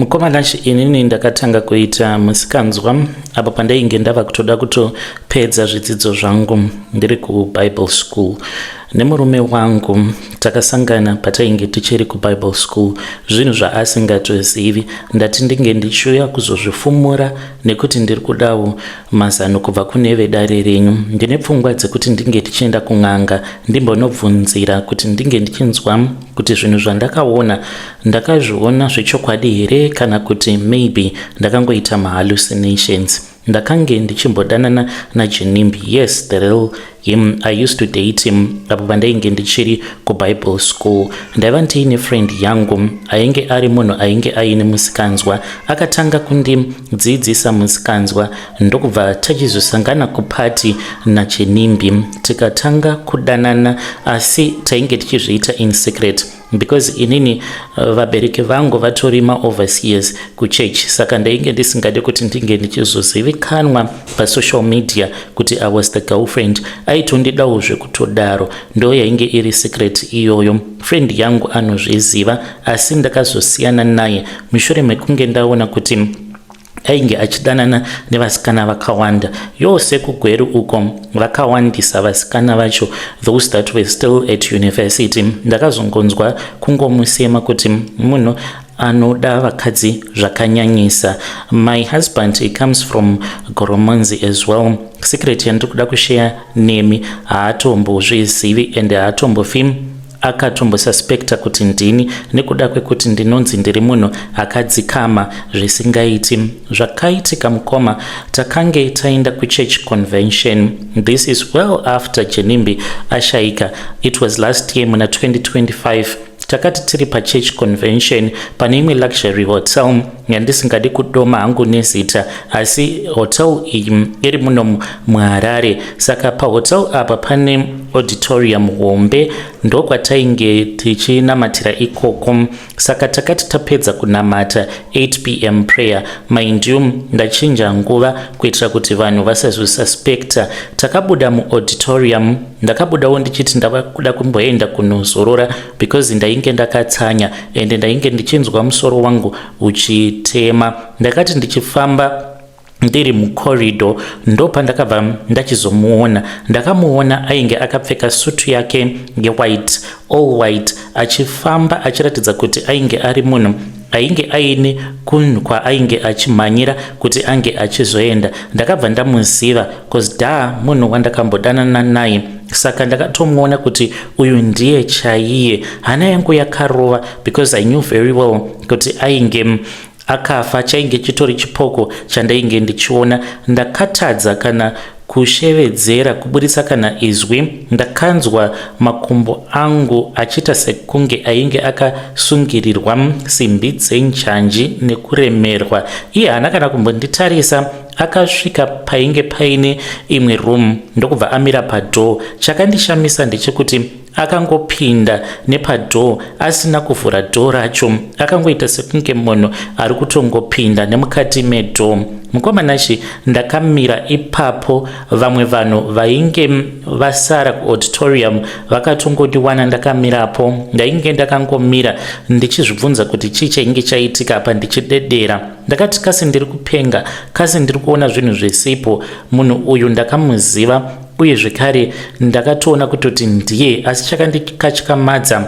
Mukomana inini ndakatanga kuita musikanzwa apo pandainge ndava kutoda kutopedza zvidzidzo zvangu ndiri kuBible school. Nemurume wangu takasangana patainge tichiri kuBible school, zvinhu zvaasingatozivi. Ndati ndinge ndichiuya kuzozvifumura nekuti ndiri kudawo mazano kubva kune vedare renyu. Ndine pfungwa dzekuti ndinge tichienda kun'anga ndimbonobvunzira kuti ndinge ndichinzwa kuti zvinhu zvandakaona ndakazviona zvechokwadi here kana kuti maybe ndakangoita hallucinations. Ndakange ndichimbodanana naGinimbi. Yes, the real him. I used to date him apo pandainge ndichiri kuBible school. Ndaiva ndiine friend yangu ainge ari munhu ainge aine musikanzwa, akatanga kundidzidzisa musikanzwa. Ndokubva tachizosangana kupati naGinimbi tikatanga kudanana, asi tainge tichizviita in secret because inini vabereki vangu vatori overseers kuchurch, saka ndainge ndisingade kuti ndinge ndichizozivikanwa pasocial media kuti I was the girlfriend. Aitondidawo zvekutodaro, ndo yainge iri secret iyoyo. Friend yangu anozviziva, asi ndakazosiyana naye mushure mekunge ndaona kuti ainge achidanana nevasikana vakawanda. Yose kugweru uko vakawandisa vasikana vacho, those that were still at university. Ndakazongonzwa kungomusema kuti munhu anoda vakadzi zvakanyanyisa. My husband, he comes from Goromonzi as well. Secret yandikuda kushare nemi haatombozvizivi and haatombofi akatombosuspekta kuti ndini nekuda kwekuti ndinonzi ndiri munhu akadzikama zvisingaiti. Zvakaitika mukoma, takange taenda kuchurch convention. This is well after Ginimbi ashaika. It was last year muna 2025. Takati tiri church convention pane imwe luxury hotel yandisingadi kudoma hangu nezita, asi hotel iyi iri muno muHarare. Saka pahotel apa pane auditorium hombe, ndokwatainge tichinamatira ikoko. Saka takati tapedza kunamata 8 p.m. prayer. Mind you, ndachinja nguva kuitira kuti vanhu vasazosuspekta. Takabuda muauditorium, ndakabudawo ndichiti ndava kuda kumboenda kunozorora because ndainge ndakatsanya ende ndainge ndichinzwa musoro wangu uchitema. Ndakati ndichifamba ndiri mucorridor ndopa ndakabva ndachizomuona. Ndakamuona ainge akapfeka sutu yake yewhite, all white, achifamba achiratidza kuti ainge ari munhu ainge aine kunhu kwaainge achimhanyira kuti ange achizoenda. Ndakabva ndamuziva cause munhu wandakambodanana naye. Saka ndakatomuona kuti uyu ndiye chaiye. Hana yangu yakarova because I knew very well kuti ainge akafa, chainge chitori chipoko chandainge ndichiona. Ndakatadza kana kushevedzera kuburitsa kana izwi. Ndakanzwa makumbo angu achita sekunge ainge akasungirirwa simbi dzenjanji nekuremerwa. Iye hana kana kumbonditarisa, akasvika painge paine imwe room ndokubva amira padoor. Chakandishamisa ndechekuti akangopinda nepadoor asina kuvhura door racho, akangoita sekunge munhu ari kutongopinda nemukati medoor. Mukomanashi ndakamira ipapo, vamwe vanhu vainge vasara kuauditorium vakatongotiwana ndakamirapo. Ndainge ndakangomira ndichizvibvunza kuti chii chainge chaitika apa ndichidedera. Ndakati kasi ndiri kupenga, kasi ndiri kuona zvinhu zvisipo. Munhu uyu ndakamuziva uye zvekare ndakatoona kutoti ndiye, asi chakandikatyamadza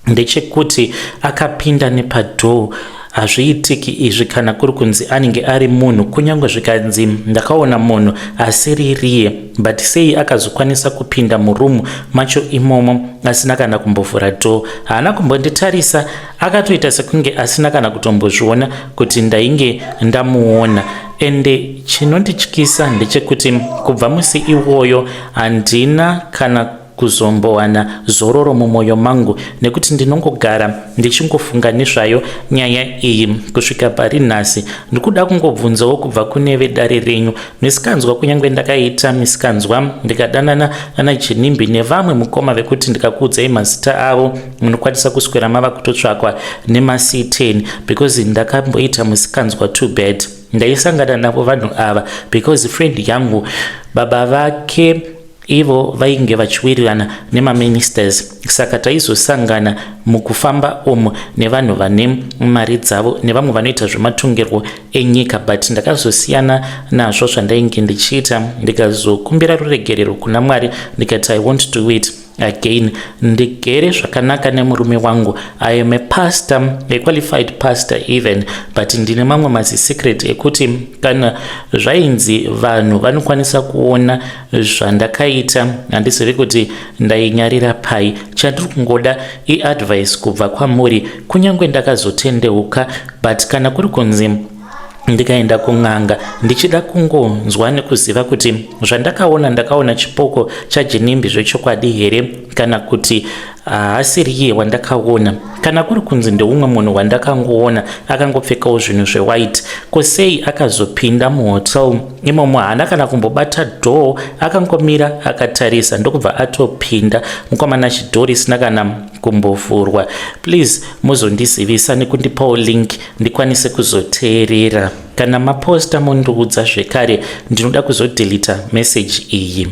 ndechekuti akapinda nepadoor. Hazviitiki izvi kana kuri kunzi anenge ari munhu, kunyange zvikanzi ndakaona munhu asiririye, but sei akazokwanisa kupinda murumu macho imomo asina kana kumbovhura door. Haana kumbonditarisa, akatoita sekunge asina kana kutombozviona kuti ndainge ndamuona. Ende chinondityisa ndechekuti kubva musi iwoyo handina kana kuzombowana zororo mumwoyo mangu, nekuti ndinongogara ndichingofunga nezvayo nyaya iyi kusvika pari nhasi. Ndikuda kungobvunzawo kubva kune vedare renyu, misikanzwa kunyange ndakaita misikanzwa ndikadanana naGinimbi nevamwe mukoma vekuti ndikakuudzai mazita avo munokwanisa kuswera mava kutotsvakwa nemasi10 because ndakamboita misikanzwa too bad. Ndaisangana navo vanhu ava because friend yangu baba vake ivo vainge vachiwirirana nemaministers, saka taizosangana mukufamba umu nevanhu vane mari dzavo nevamwe vanoita zvematongerwo enyika. But ndakazosiyana nazvo zvandainge ndichiita, ndikazokumbira ruregerero kuna Mwari, ndikati I want to do it again. Ndigere zvakanaka nemurume wangu. I am a pastor, a qualified pastor even, but ndine mamwe mazisecret ekuti kana zvainzi vanhu vanokwanisa kuona zvandakaita handizivi kuti ndainyarira pai. Chandiri kungoda iadvice kubva kwamuri, kunyange ndakazotendeuka, but kana kuri kunzi ndikaenda kun'anga ndichida kungonzwa nekuziva kuti ndakaona chipoko chaGinimbi zvechokwadi here, kana kuti asiri iye wandakaona, kana kuri kunzi ndeumwe munhu wandakangoona akangopfekawo zvinhu zvewhite, kosei akazopinda muhotel imomo. haana kana kumbobata dhoo, akangomira akatarisa ndokubva atopinda. Mukomana chidhoo risina kana kumbovhurwa. Please muzondizivisa nekundipawo link ndikwanise kuzoteerera. Kana maposta mundiudza zvekare, ndinoda kuzodelita message iyi.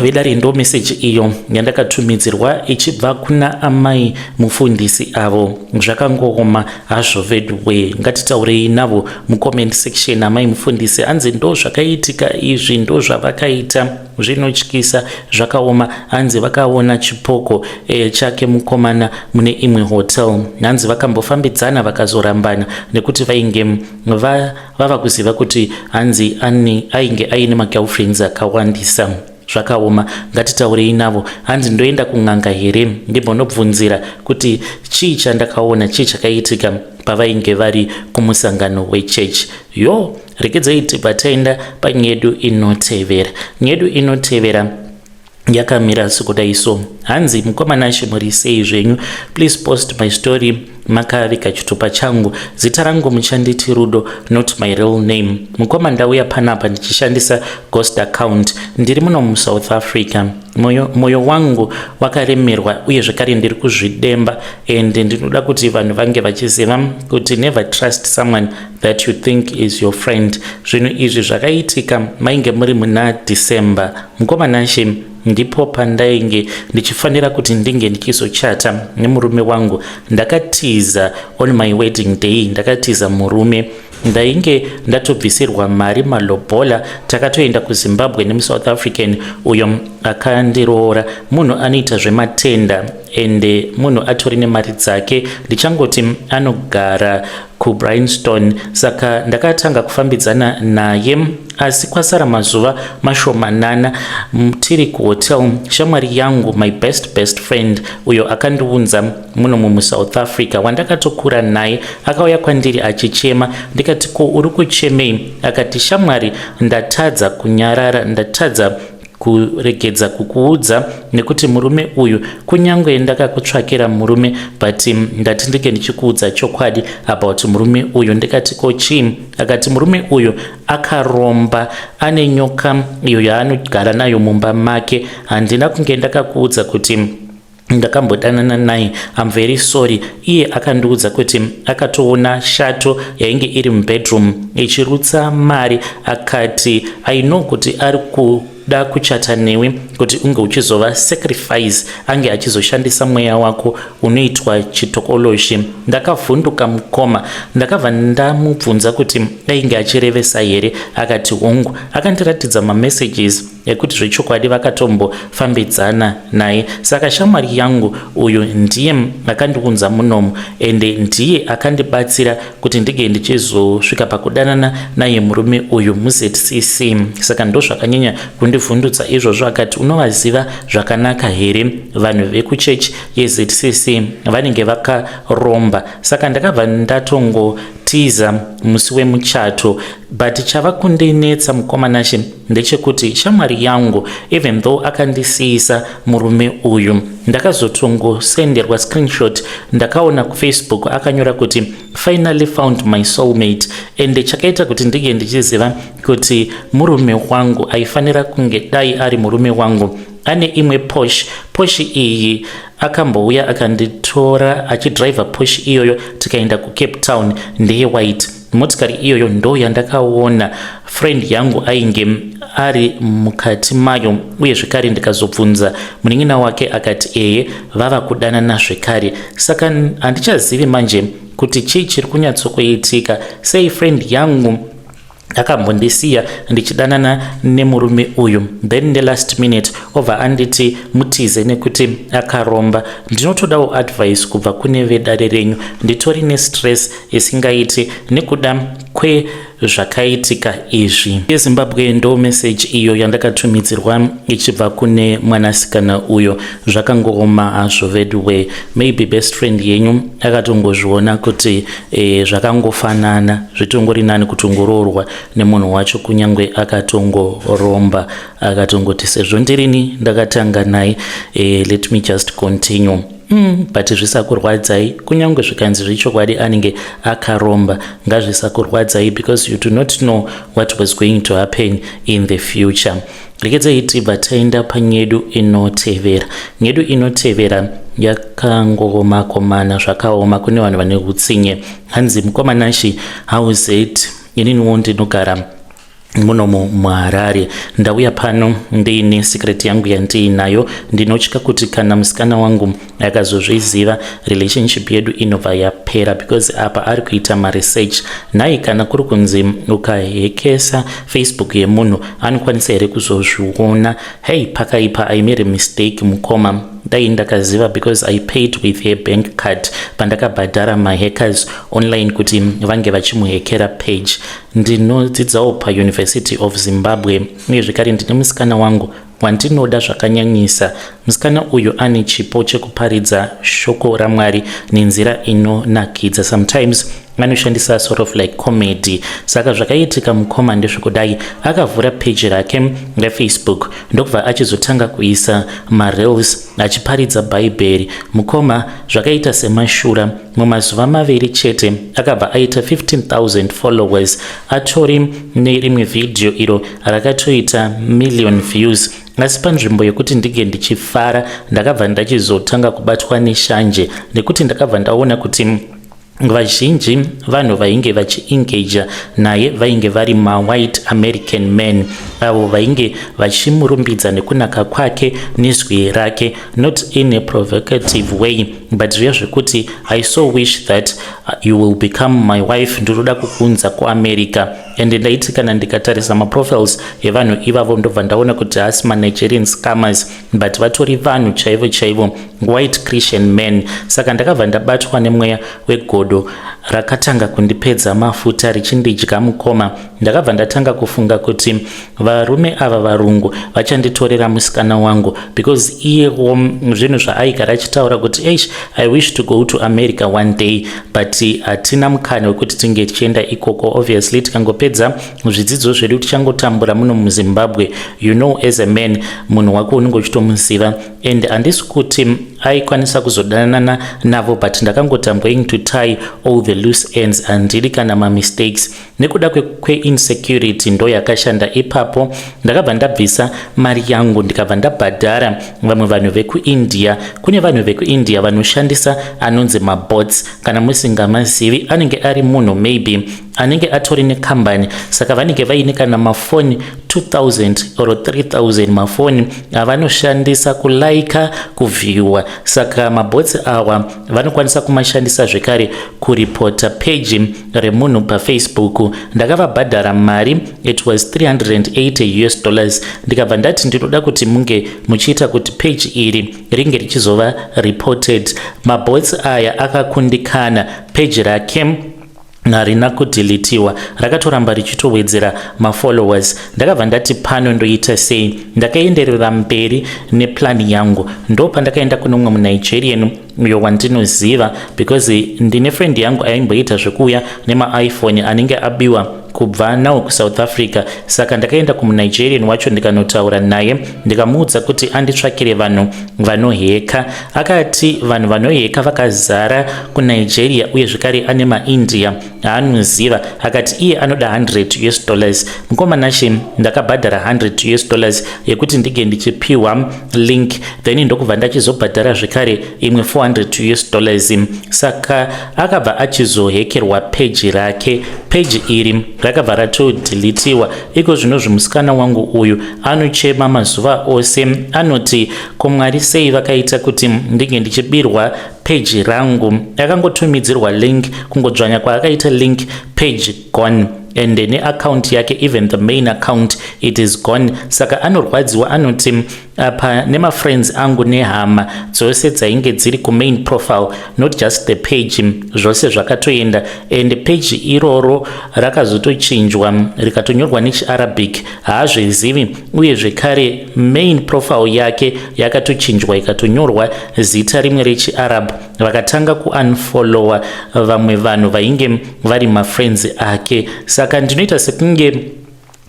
Vedare ndo message iyo yandakatumidzirwa ichibva kuna amai mufundisi avo. Zvakangooma hazvo vedwe, ngatitaurei navo mucomment section. Amai mufundisi hanzi ndo zvakaitika izvi, ndo zvavakaita, zvinotyisa, zvakaoma. Hanzi vakaona chipoko chake mukomana mune imwe hotel. Hanzi vakambofambidzana vakazorambana nekuti vainge vava kuziva kuti hanzi ainge aine magirlfriends akawandisa. Zvakaoma, ngatitaurei navo. Hanzi ndoenda kun'anga here ndimbonobvunzira kuti chii chandakaona, chii chakaitika pavainge vari kumusangano wechechi. Regedzai tibva taenda panyedu inotevera. Nyedu inotevera yakamira sekudai so. Hanzi mukomana muri sei zvenyu? Please post my story makavika chitupa changu. Zita rangu muchanditi Rudo, not my real name. Mukoma ndauya panapa ndichishandisa ghost account. Ndiri muno muSouth Africa. Moyo wangu wakaremerwa uye zvakare ndiri kuzvidemba, and ndinoda kuti vanhu vange vachiziva kuti never trust someone that you think is your friend. Zvinhu izvi zvakaitika mainge muri muna December. Mukomana ndipo pandainge ndichifanira kuti ndinge ndichizochata nemurume wangu. Ndakatiza on my wedding day, ndakatiza murume. Ndainge ndatobvisirwa mari malobola. Takatoenda kuZimbabwe nemuSouth African uyo akandiroora. Munhu anoita zvematenda ende munhu atori nemari dzake. Ndichangoti anogara kuBryanston, saka ndakatanga kufambidzana naye. Asi kwasara mazuva mashomanana tiri kuhotel, shamwari yangu, my best friend, uyo akandiunza muno muSouth Africa wandakatokura naye, akauya kwandiri achichema. Ndikati ko uri kuchemei? Akati shamwari, ndatadza kunyarara, ndatadza kuregedza kukuudza nekuti murume uyu, kunyange ndakakutsvakira murume, but ndati ndike ndichikuudza chokwadi about murume uyu. Ndikati ko chii? Akati murume uyu akaromba, ane nyoka iyo yaanogara nayo mumba make. Handina kunge ndakakuudza kuti ndakambodanana naye, I'm very sorry. Iye akandiudza kuti akatoona shato yainge iri mubedroom ichirutsa mari. Akati I know kuti ari kuda kuchata newe kuti unge uchizova sacrifice, ange achizoshandisa mweya wako unoitwa chitokoloshi. Ndakavhunduka mukoma, ndakabva ndamubvunza kuti ainge achirevesa here. Akati hongu. Akandiratidza mamessages ekuti zvechokwadi vakatombofambidzana naye. Saka shamwari yangu uyu ndiye akandiunza munomu, ende ndiye akandibatsira kuti ndige ndichizosvika pakudanana naye murume uyu muZCC. Saka ndo zvakanyanya kundivhundutsa izvozvo. Akati unovaziva zvakanaka here vanhu vekuchechi yeZCC vanenge vakaromba. Saka ndakabva ndatongotiza musi wemuchato, but chava kundinetsa mukomanashe ndechekuti shamwari yangu, even though akandisiisa murume uyu, ndakazotongosenderwa screenshot. Ndakaona kuFacebook akanyora kuti finally found my soulmate, ende chakaita kuti ndige ndichiziva kuti murume wangu aifanira kunge dai ari murume wangu. Ane imwe Porsche iyi akambouya akanditora achidriver Porsche iyoyo tikaenda kuCape Town, ndeye white. Motikari iyoyo ndo yandakaona friend yangu ainge ari mukati mayo, uye zvekare ndikazobvunza munin'ina wake akati vava kudanana zvekare. Saka handichazivi manje kuti chii chiri kunyatsokuitika, sei friend yangu akambondisiya ndichidanana nemurume uyu, then the last minute obva anditi mutize nekuti akaromba. Ndinotodawo advice kubva kune vedare renyu, nditori nestress isingaiti nekuda kwezvakaitika izvi. yeZimbabwe ndo message iyo yandakatumidzirwa ichibva kune mwanasikana uyo. Zvakangooma hazvo vedwe, maybe best friend yenyu akatongozviona kuti zvakangofanana, zvitongori nani kutongoroorwa nemunhu wacho kunyange akatongoromba, akatongoti sezvo ndirini ndakatanga naye, let me just continue. But zvisakurwadzai, kunyange zvikanzi zvechokwadi anenge akaromba, ngazvisakurwadzai because you do not know what was going to happen in the future. Rekedzai tibva taenda panyedu inotevera. Nyedu inotevera yakangomakomana zvakaoma kune vanhu vane utsinye. Hanzi mukomanashi, how is it? Ininiwo ndinogara munomo muHarare. Ndauya pano ndiine secret yangu yandiinayo. Ndinotya kuti kana musikana wangu akazozviziva relationship yedu inobva yapera, because apa ari kuita maresearch. Nhai kana kuri kunzi ukahekesa Facebook yemunhu anokwanisa here kuzozviona. Hey, pakaipa I made a mistake mukoma, dai ndakaziva because I paid with her bank card pandakabhadhara mahackers online kuti vange vachimuhekera page. Ndinodzidzawo paUniversity of Zimbabwe, uye zvekare ndine musikana wangu wandinoda zvakanyanyisa. Musikana uyu ane chipo chekuparidza shoko raMwari nenzira inonakidza. Sometimes anoshandisa sort of like comedy. Saka zvakaitika mukoma ndezvekudai akavhura page rake reFacebook ndokubva achizotanga kuisa mareels achiparidza bhaibheri. Mukoma zvakaita semashura, mumazuva maviri chete akabva aita 15,000 followers. Atori nerimwe video iro rakatoita million views. Asi panzvimbo yekuti ndige ndichifara, ndakabva ndachizotanga kubatwa neshanje nekuti ndakabva ndaona kuti vazhinji vanhu vainge vachiengaja naye vainge vari ma-white American men, avo vainge vachimurumbidza nekunaka kwake nezwi rake, not in a provocative way, but zviya zvekuti I so wish that you will become my wife, ndinoda kukunza kuAmerica. And ndaiti kana ndikatarisa maprofiles evanhu ivavo ndobva ndaona kuti hasi ma-Nigerian scammers, but vatori vanhu chaivo chaivo, white Christian men. Saka ndakabva ndabatwa nemweya wegodo rakatanga kundipedza mafuta richindidya mukoma. Ndakabva ndatanga kufunga kuti varume ava varungu vachanditorera musikana wangu, because iyewo zvinhu zvaaigara achitaura kuti I wish to go to America one day, but hatina mukana wekuti tinge tichienda ikoko. Obviously tikangopedza zvidzidzo zvedu tichangotambura muno muZimbabwe, you know, as a man munhu wako unenge uchitomuziva, and handisi kuti aikwanisa kuzodanana navo, but ndakangoti I'm going to tie all the loose ends, handidi kana mistakes. Nekuda insecurity ndo yakashanda ipapo. Ndakabva ndabvisa mari yangu ndikabva ndabhadhara vamwe vanhu vekuIndia. Kune vanhu vekuIndia vanoshandisa anonzi mabots, kana musingamazivi anenge ari munhu maybe anenge atori nekambani, saka vanenge vaine kana mafoni 2000 or 3000 mafoni avanoshandisa kulaika, kuvhiwa. Saka mabots awa vanokwanisa kumashandisa zvekare kuripota page remunhu paFacebook. Ndakavabhadhara mari, it was $380. Ndikabva ndati ndinoda kuti munge muchiita kuti page iri ringe richizova reported. Mabots aya akakundikana, page rake harina kudhilitiwa, rakatoramba richitowedzera mafollowers. Ndakabva ndati pano ndoita sei? Ndakaenderera mberi neplani yangu. Ndo pandakaenda kune mumwe muNigerian uyo wandinoziva, because ndine friend yangu aimboita zvekuuya nemaiPhone anenge abiwa kubva nawo kuSouth Africa. Saka ndakaenda kumunigerian wacho ndikanotaura naye, ndikamuudza kuti anditsvakire vanhu vanoheka. Akati vanhu vanoheka vakazara kuNigeria, uye zvekare ane maIndia aanoziva. Akati iye anoda $100. Mukomanashi ndakabhadhara $100 yekuti ndige ndichipiwa link, then ndokubva ndachizobhadhara zvekare imwe $400 $400 US. Saka akabva achizohekerwa page rake. Page iri rakabva ratodhilitiwa. Iko zvino zvimusikana wangu uyu anochema mazuva ose, anoti komwari sei vakaita kuti ndinge ndichibirwa page rangu. Akangotumidzirwa link, kungodzvanya kwaakaita link, page gone, and ne account yake, even the main account, it is gone. Saka anorwadziwa, anoti apa nema friends angu nehama dzose dzainge dziri ku main profile, not just the page, zvose zvakatoenda, and page iroro rakazotochinjwa rikatonyorwa nechiarabic, haazvizivi, uye zvekare main profile yake yakatochinjwa ikatonyorwa zita rimwe rechiarab. Vakatanga kuunfollowa vamwe vanhu vainge vari mafriends ake. Saka ndinoita sekunge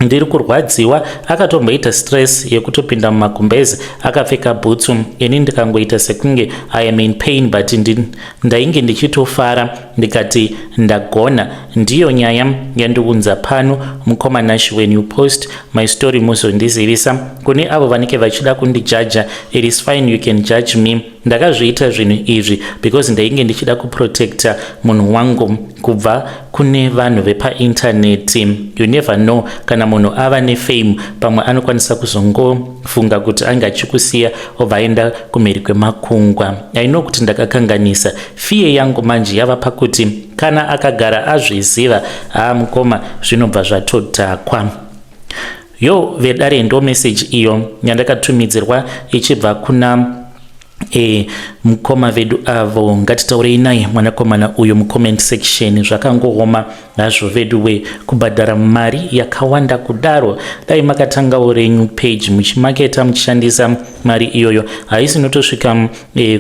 ndiri kurwadziwa. Akatomboita stress yekutopinda mumakumbezi, akapfeka bhutsu. Ini ndikangoita sekunge I am in pain, but ndainge ndichitofara, ndikati ndagona. Ndiyo nyaya yandiunza pano mukomanashi. When you post my story muzondizivisa. Kune avo vanenge vachida kundijaja, it is fine, you can judge me. Ndakazviita zvinhu izvi because ndainge ndichida kuprotecta munhu wangu kubva kune vanhu vepaintaneti. You never know, kana munhu ava nefame, pamwe anokwanisa kuzongofunga kuti anga achikusiya obva aenda kumhiri kwemakungwa. I know kuti ndakakanganisa. Fear yangu manje yava pakuti kana akagara azviziva, mukoma zvinobva zvatodhakwa. Yo vedare ndo message iyo yandakatumidzirwa ichibva kuna mukoma vedu avo. Ngatitaurei naye mwanakomana uyu mucomment section. Zvakangooma nazvo vedu we, kubhadhara mari yakawanda kudaro. Dai makatangawo renyu page muchimaketa muchishandisa mari iyoyo, haisi notosvika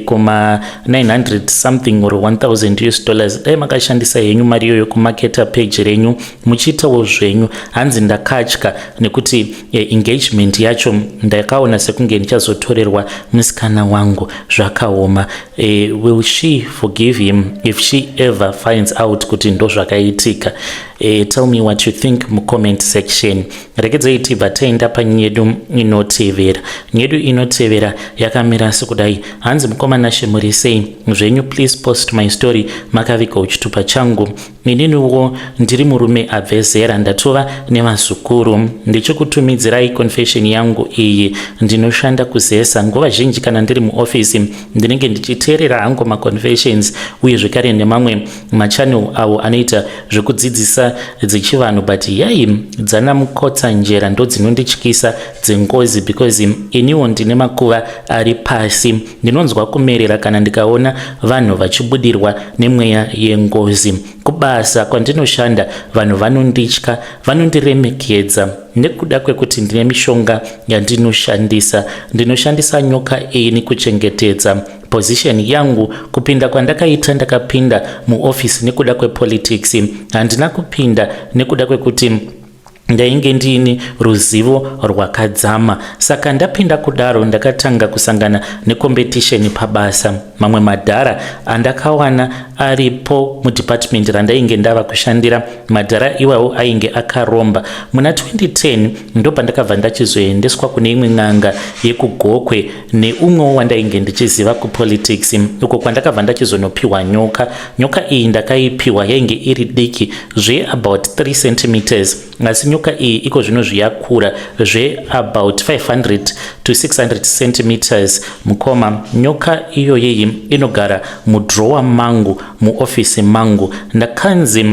koma 900 something or $1,000. Dai makashandisa henyu mari iyoyo kumaketa page renyu muchiitawo zvenyu. Hanzi ndakatya nekuti engagement yacho ndakaona sekunge ndichazotorerwa musikana wangu. Zvakaoma. Will she forgive him if she ever finds out kuti ndo zvakaitika? Tell me what you think mucomment section. Rekedzai tibva taenda panyedu inotevera. Nyedu inotevera yakamira sekudai. Hanzi mukomanashi muri sei zvenyu, please post my story makavika uchitupa changu. Ininiwo ndiri murume abve zera, ndatova nevazukuru. Ndichikutumidzirai confession yangu iyi. Ndinoshanda kuzesa. Nguva zhinji kana ndiri muofisi ndinenge ndichiteerera hangu maconfessions, uye zvekare nemamwe machannel avo anoita zvekudzidzisa dzechivanhu, but yai dzana mukotsa njera ndo dzinondityisa dzengozi, because iniwo ndine makuva ari pasi. Ndinonzwa kumerera kana ndikaona vanhu vachibudirwa nemweya yengozi. Kubasa kwandinoshanda vanhu vanonditya, vanondiremekedza nekuda kwekuti ndine mishonga yandinoshandisa. Ndinoshandisa nyoka ini kuchengetedza position yangu. Kupinda kwandakaita, ndakapinda muofisi nekuda kwepolitics. Handina kupinda nekuda kwekuti ndainge ndini ruzivo rwakadzama. Saka ndapinda kudaro, ndakatanga kusangana necompetition pabasa. Mamwe madhara andakawana aripo mudepartment randainge ndava kushandira. Madhara iwawo ainge akaromba. Muna 2010 ndo pandakabva ndachizoendeswa kune imwe n'anga yekugokwe neumwe wandainge ndichiziva kupolitics, uko kwandakabva ndachizonopiwa nyoka. Nyoka iyi ndakaipiwa yainge iri diki about 3 cm, asi nyoka iyi iko zvino zviyakura about 500 to 600 cm. Mukoma, nyoka iyo yeyi inogara mudrowa mangu muofisi mangu. Ndakanzi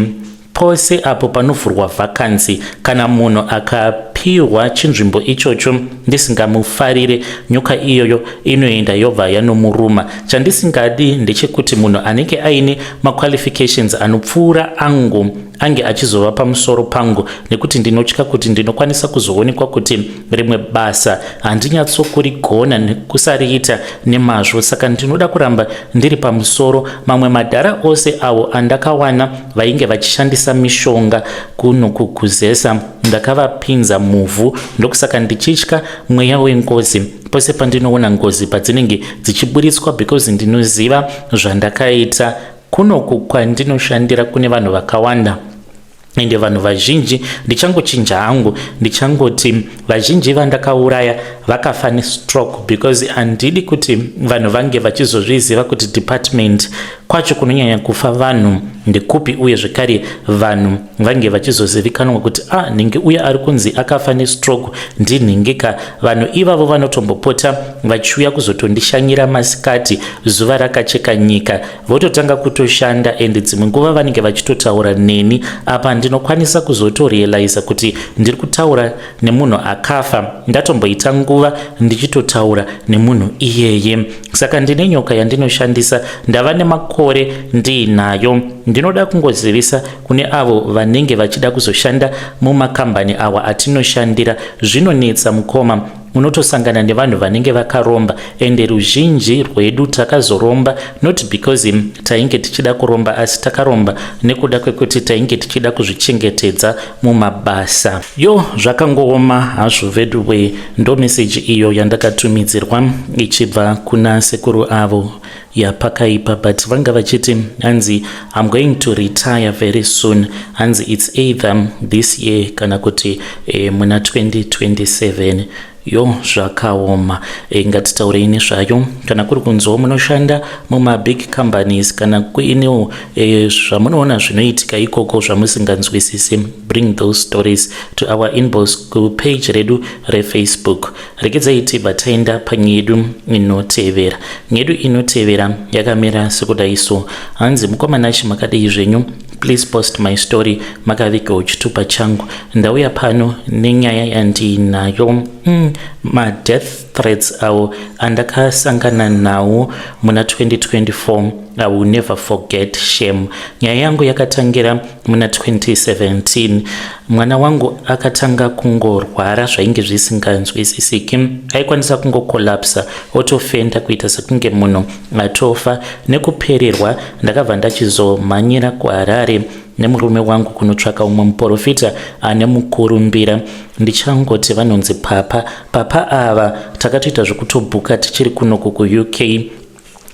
pose apo panovhurwa vacancy, kana munhu akapiwa chinzvimbo ichocho ndisingamufarire, nyoka iyoyo inoenda yobva yanomuruma. Chandisingadi ndechekuti munhu anenge aine maqualifications anopfuura angu ange achizova pamusoro pangu, nekuti ndinotya kuti ndinokwanisa kuzoonekwa kuti rimwe basa handinyatsokurigona nekusariita nemazvo. Saka ndinoda kuramba ndiri pamusoro. Mamwe madhara ose avo andakawana vainge vachishandisa mishonga kunokukuzesa, ndakavapinza muvhu. Ndokusaka ndichitya mweya wengozi pose pandinoona ngozi padzinenge dzichiburitswa, because ndinoziva zvandakaita. Kunoku kwandinoshandira kune vanhu vakawanda ende vanhu vazhinji ndichangochinja hangu ndichangoti vazhinji vandakauraya vakafa nestroke because handidi kuti vanhu vange vachizozviziva kuti department kwacho kunonyanya kufa vanhu ndekupi, uye zvekare vanhu vange vachizozivikanwa kuti nhingi uya ari kunzi akafa nestroke ndinhingika. Vanhu ivavo vanotombopota vachiuya kuzotondishanyira masikati zuva rakacheka nyika, vototanga kutoshanda, ende dzimwe nguva vanenge vachitotaura neni apa ndinokwanisa kuzotorealiza kuti ndiri kutaura nemunhu akafa, ndatomboita nguva ndichitotaura nemunhu iyeye. Saka ndine nyoka yandinoshandisa, ndava nemakore ndiinayo. Ndinoda kungozivisa kune avo vanenge vachida kuzoshanda mumakambani awa atinoshandira. Zvinonetsa mukoma, unotosangana nevanhu vanenge vakaromba, ende ruzhinji rwedu takazoromba not because tainge tichida kuromba, asi takaromba nekuda kwekuti tainge tichida kuzvichengetedza mumabasa. Zvakangooma hazvo veduwe. Ndo meseji iyo yandakatumidzirwa ichibva kuna sekuru avo yapakaipa, but vanga vachiti hanzi I'm going to retire very soon. Hanzi it's either this year kana kuti muna 2027. Zvakaoma. Ngatitaurei nezvayo. Kana kuri kunzwa munoshanda mumabig companies kana kuinewo zvamunoona zvinoitika ikoko zvamusinganzwisisi, bring those stories to our inbox kupage redu refacebook. Regedzai tibva taenda panyedu inotevera. Nyedu inotevera yakamira sekudaiso. Hanzi mukomanachi makadai zvenyu, please post my story makavigawo chitupa changu. Ndauya pano nenyaya yandinayo ma-death threats awo andakasangana nawo muna 2024. I will never forget, shame. Nyaya yangu yakatangira muna 2017. Mwana wangu akatanga kungorwara zvainge zvisinganzwisisiki. Aikwanisa kungokolapsa, otofenda kuita sekunge munhu atofa. Nekupererwa ndakabva ndachizomhanyira kuHarare nemurume wangu kunotsvaka umwe muprofita ane mukurumbira. Ndichangoti vanonzi papa ava takatoita zvekutobhuka tichiri kunoku kuUK.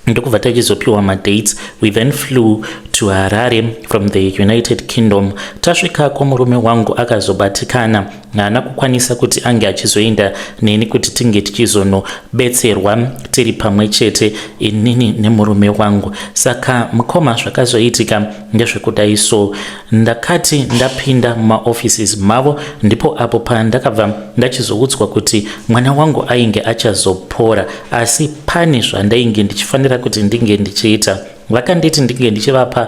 Ndokubva tachizopiwa madates. We then flew to Harare from the United Kingdom. Tasvikako murume wangu akazobatikana, haana kukwanisa kuti ange achizoenda neni kuti tinge tichizonobetserwa tiri pamwe chete inini nemurume wangu. Saka mukoma zvakazoitika ndezvekudaiso. Ndakati ndapinda mumaoffices mavo, ndipo apo pandakabva ndachizoudzwa kuti mwana wangu ainge achazopora, asi pane zvandainge ndichifanira kuti ndinge ndichiita. Vakanditi ndinge ndichivapa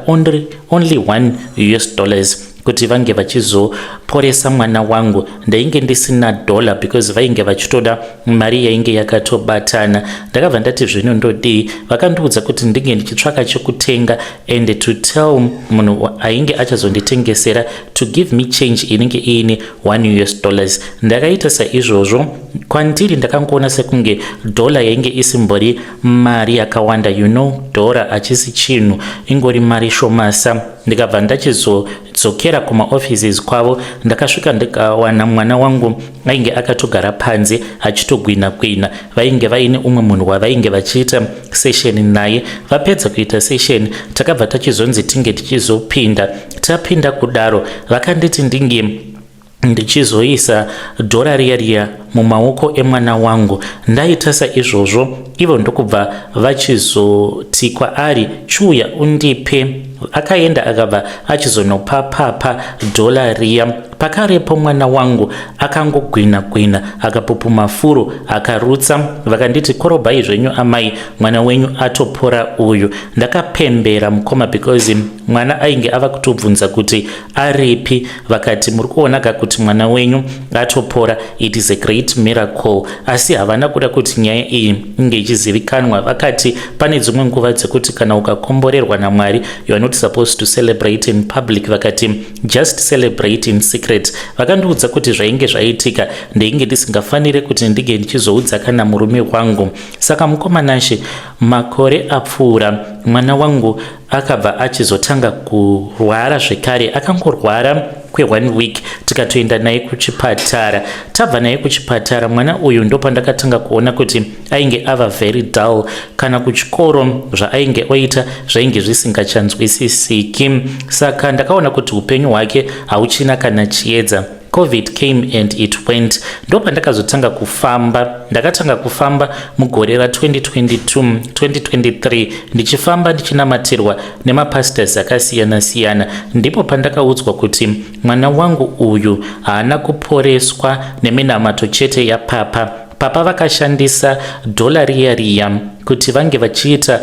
only $1 kuti vange vachizoporesa mwana wangu. Ndainge ndisina dollar because vainge vachitoda mari yainge yakatobatana. Ndakabva ndati zvino ndodii. Vakandiudza kuti ndinge ndichitsvaka chekutenga and to tell munhu ainge achazonditengesera to give me change inenge iine $1. Ndakaita saizvozvo. Kwandiri ndakangoona sekunge dollar yainge isimbori mari yakawanda, dollar achisi chinhu, ingori mari shomasa. Ndikabva ndachizodzokera kumaoffices kwavo. Ndakasvika ndikawana mwana wangu ainge akatogara panze achitogwina. Vainge vaine umwe munhu wavainge vachiita session naye. Vapedza kuita session takabva tachizonzi tinge tichizopinda. Tapinda kudaro vakanditi ndinge ndichizoisa dhora riya mumaoko emwana wangu. Ndaita saizvozvo. Ivo ndokubva vachizoti kwaari chuya undipe. Akaenda akabva achizonopa papa dhora riya. Pakarepo mwana wangu akangogwina akapupuma furo akarutsa. Vakanditi korobhai zvenyu amai, mwana wenyu atopora uyu. Ndakapembera mukoma because mwana ainge ava kutobvunza kuti aripi. Vakati muri kuonaka kuti mwana wenyu atopora, it is a great miracle. Asi havana kuda kuti nyaya iyi inge ichizivikanwa. Vakati pane dzimwe nguva dzekuti kana ukakomborerwa naMwari you are not supposed to celebrate in public. Vakati just celebrate in secret. Vakandiudza kuti zvainge zvaitika ndeinge ndisingafanire kuti ndige ndichizoudza kana murume wangu. Saka mukomanashi makore apfuura mwana wangu akabva achizotanga kurwara zvekare. Akangorwara kwe1 week tikatoenda naye kuchipatara. Tabva naye kuchipatara, mwana uyu ndopandakatanga kuona kuti ainge ava very dull. Kana kuchikoro zvaainge oita zvainge zvisingachanzwisisiki. Saka ndakaona kuti upenyu hwake hauchina kana chiedza. COVID came and it went. Ndopandakazotanga kufamba. Ndakatanga kufamba mugore ra2022 2023 ndichifamba ndichinamatirwa nemapastors akasiyana siyana. Ndipo pandakaudzwa kuti mwana wangu uyu haana kuporeswa neminamato chete yapapa. Papa vakashandisa dhola riya kuti vange vachiita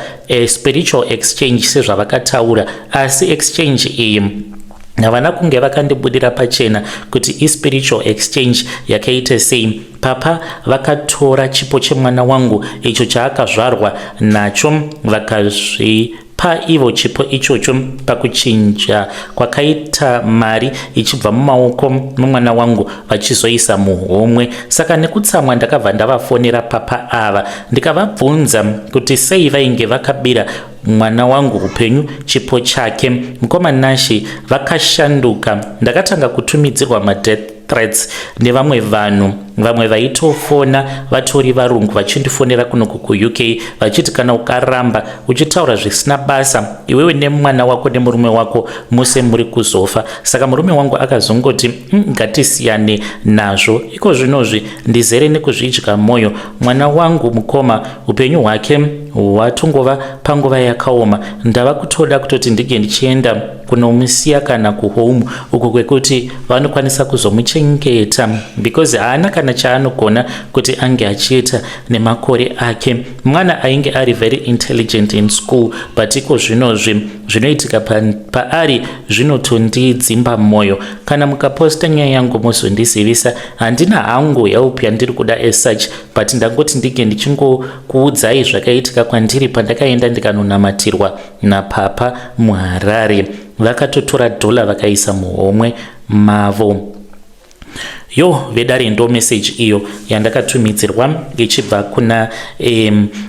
spiritual exchange sezvavakataura, asi exchange iyi havana kunge vakandibudira pachena kuti ispiritual exchange yakaita sei. Papa vakatora chipo chemwana wangu icho chaakazvarwa nacho vakazvipa ivo chipo ichocho pakuchinja kwakaita mari ichibva mumaoko momwana wangu vachizoisa muhomwe. Saka nekutsamwa ndakabva ndavafonera papa ava ndikavabvunza kuti sei vainge vakabira mwana wangu upenyu chipo chake. Mukoma Nashi vakashanduka. Ndakatanga kutumidzirwa madeath threats nevamwe vanhu, vamwe vaitofona vatori varungu vachindifonera kuno kuUK vachiti kana ukaramba uchitaura zvisina basa iwewe nemwana wako nemurume wako muse muri kuzofa. Saka murume wangu akazongoti ngatisiyane nazvo. Iko zvinozvi ndizere nekuzvidya mwoyo. Mwana wangu mukoma upenyu hwake hwatongova panguva yakaoma. Ndava kutoda kutoti ndige ndichienda kunomusiya kana kuhome uko kwekuti vanokwanisa kuzomuchengeta because haana kana chaanogona kuti ange achiita nemakore ake. Mwana ainge ari very intelligent in school, but iko zvinozvi zvinoitika paari zvinotondidzimba mwoyo. Kana mukaposta nyaya yangu muzondizivisa. Handina hangu yaupi yandiri kuda as such, but ndangoti ndige ndichingokuudzai zvakaitika kwandiri pandakaenda ndikanonamatirwa napapa muHarare. Vakatotora dhola vakaisa muhomwe mavo. Vedare ndo message iyo yandakatumidzirwa ichibva kuna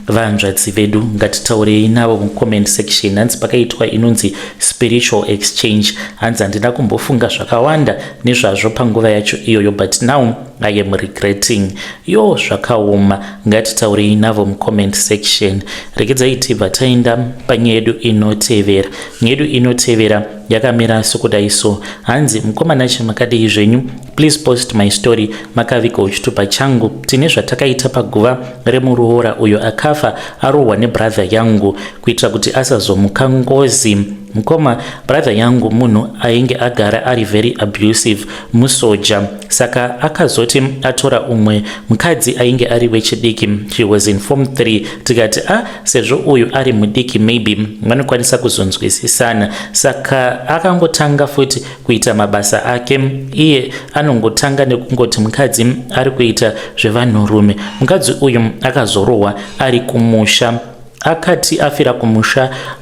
vanzvadzi vedu. Ngatitaurei navo mucomment section. Hanzi pakaitwa inonzi spiritual exchange. Hanzi handina kumbofunga zvakawanda nezvazvo panguva yacho iyoyo, but now I am regretting. Zvakaoma. Ngatitaurei navo mucomment section. Regedzai tibva taenda panyaya yedu inotevera. Nyaya yedu inotevera yakamira sokudai so. Hanzi mukomana chemakadei zvenyu, please post my story makaviga uchitupa changu. Tine zvatakaita paguva remuroora uyo akafa arohwa nebrother yangu kuitira kuti asazomuka ngozi. Mukoma brother yangu munhu ainge agara ari very abusive, musoja. Saka akazoti atora umwe mukadzi ainge ari wechidiki. She was in form 3. Tikati sezvo uyu ari mudiki maybe vanokwanisa kuzonzwisisana. Saka akangotanga futi kuita mabasa ake. Iye anongotanga nekungoti mukadzi ari kuita zvevanhurume. Mukadzi uyu akazorohwa ari kumusha. Akati afira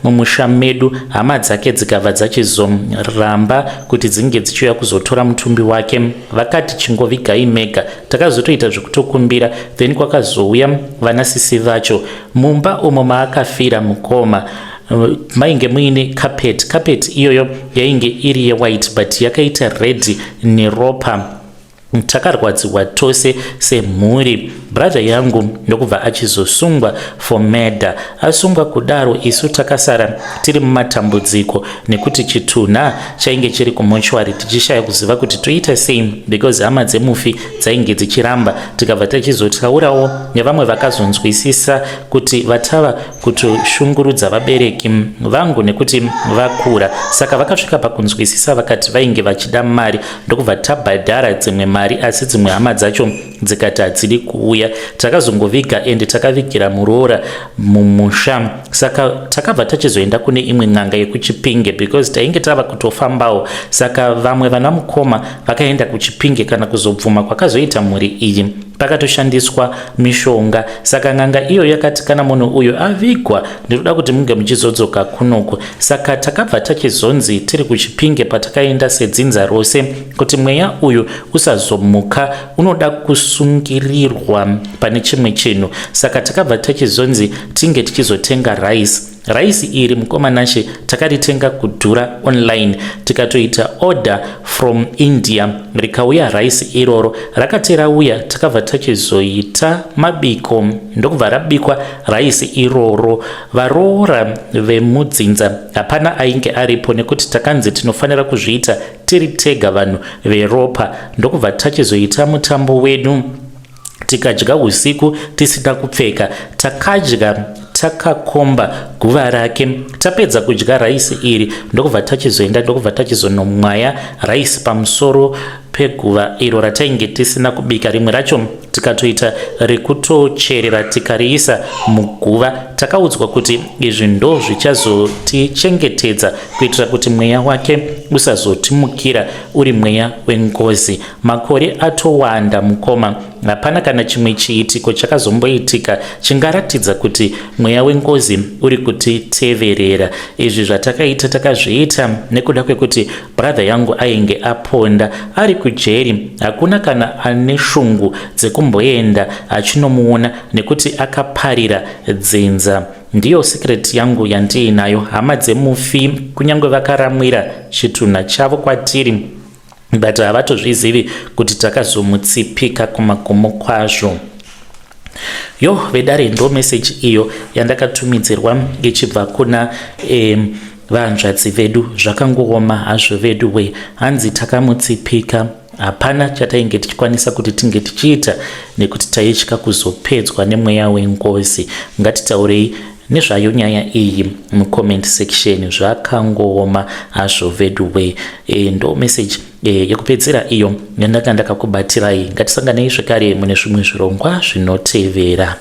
mumusha medu, hama dzake dzikabva dzachizoramba kuti dzinge dzichiuya kuzotora mutumbi wake. Vakati chingovigai mega. Takazotoita zvekutokumbira, then kwakazouya vanasisi vacho. Mumba umo maakafira mukoma mainge muine carpet iyoyo yainge iri ye-white but yakaita red neropa. Takarwadziwa tose semhuri. Brother yangu ndokubva achizosungwa for murder. Asungwa kudaro isu takasara tiri mumatambudziko nekuti chitunha chainge chiri kumochwari tichishaya kuziva kuti toita sei because hama dzemufi dzainge dzichiramba. Tikabva tachizotaurawo nevamwe vakazonzwisisa kuti vatava kutoshungurudza vabereki vangu nekuti vakura. Saka vakasvika pakunzwisisa vakati vainge vachida mari. Ndokubva tabhadhara dzimwe mari asi dzimwe hama dzacho dzikati hadzidi kuuya. Takazongoviga ende takavigira muroora mumusha. Saka takabva tachizoenda kune imwe n'anga yekuChipinge because tainge tava kutofambawo. Saka vamwe vana mukoma vakaenda kuChipinge kana kuzobvuma kwakazoita mhuri iyi. Pakatoshandiswa mishonga. Saka n'anga iyo yakati kana munhu uyu avigwa ndinoda kuti munge muchizodzoka kunoko. Saka takabva tachizonzi tiri kuChipinge patakaenda sedzinza rose kuti mweya uyu usazomuka, unoda kusungirirwa pane chimwe chinhu. Saka takabva tachizonzi tinge tichizotenga rice raisi iri mukomanache takaritenga kudhura online, tikatoita order from India, rikauya raisi iroro. Rakati rauya takabva tachizoita mabiko, ndokubva rabikwa raisi iroro. Varoora vemudzinza hapana ainge aripo, nekuti takanzi tinofanira kuzviita tiri tega vanhu veropa. Ndokubva tachizoita mutambo wedu, tikadya usiku tisina kupfeka, takadya takakomba guva rake. Tapedza kudya raisi iri, ndokubva tachizoenda, ndokubva tachizonomwaya raisi pamusoro peguva iro ratainge tisina kubika. Rimwe racho tikatoita rekutocherera tikariisa muguva. Takaudzwa kuti izvi ndo zvichazotichengetedza kuitira kuti mweya wake usazotimukira uri mweya wengozi. Makore atowanda mukoma, hapana kana chimwe chiitiko chakazomboitika chingaratidza kuti mweya wengozi uri kutiteverera. Izvi zvatakaita takazviita nekuda kwekuti brother yangu ainge aponda ari kujeri. Hakuna kana ane shungu dzekumboenda achinomuona nekuti akaparira dzenza. Ndiyo secret yangu yandiinayo. Hama dzemufi kunyange vakaramwira chitunha chavo kwatiri, but havatozvizivi kuti takazomutsipika kumagumo kwazvo. Yo vedare, ndo message iyo yandakatumidzirwa ichibva kuna vanzvadzi vedu. Zvakangooma hazvo vedu we, hanzi takamutsipika, hapana chatainge tichikwanisa kuti tinge tichiita nekuti taitya kuzopedzwa nemweya wengozi. Ngatitaurei nezvayo nyaya iyi mucomment section. Zvakangooma hazvo vedu we. Ndo message yekupedzera iyo yandakandakakubatirai. Ngatisanganei zvekare mune zvimwe zvirongwa zvinotevera.